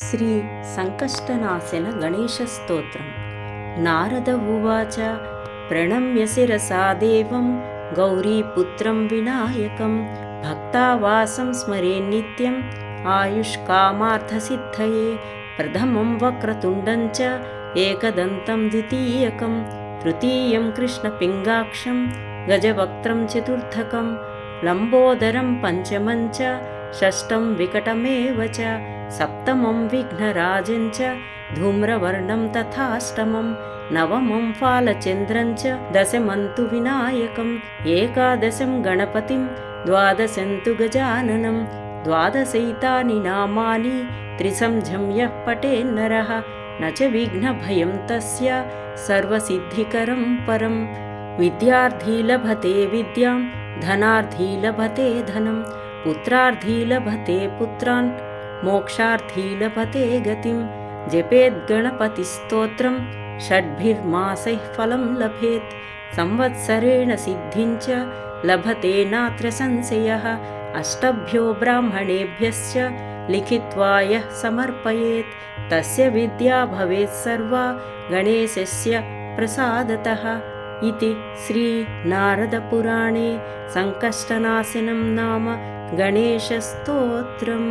శ్రీ సంకష్టనాశన గణేశస్తోత్రం. నారద ఉవాచ ప్రణమ్య శిరసా దేవం గౌరీపుత్రం వినాయకం భక్తావాసం స్మరే నిత్యం ఆయుష్కామార్థసిద్ధయే. ప్రథమం వక్రతుండం చ ఏకదంతం ద్వితీయకం తృతీయం కృష్ణపింగాక్షం గజవక్త్రం చతుర్థకం లంబోదరం పంచమం చ షష్టం వికటమేవ చ సప్తమం విఘ్నరాజం చ ధూమ్రవర్ణం తథాష్టమం నవమం ఫాలచంద్రం చ దశమం తు వినాయకం ఏకాదశం గణపతిం ద్వాదశం తు గజాననం ద్వాదశైతాని నామాని త్రిసంధ్యం యః పఠేన్నరః న చ విఘ్నభయం తస్య సర్వసిద్ధికరం పరం. విద్యార్థీ లభతే విద్యాం ధనార్థీ లభతే ధనం పుత్రార్థీ లభతే పుత్రాన్ మోక్షార్థీ లభతే గతిం. జపేద్గణపతిస్తోత్రం షడ్భిర్మాసైః ఫలం లభేత్ సంవత్సరేణ సిద్ధిం చ లభతే నాత్ర సంశయః. అష్టభ్యో బ్రాహ్మణేభ్యశ్చ లిఖిత్వా యః సమర్పయేత్ తస్య విద్యా భవేత్ సర్వా గణేశస్య ప్రసాదతః. ఇతి శ్రీ నారద పురాణే సంకష్టనాశనం నామ గణేశస్తోత్రం.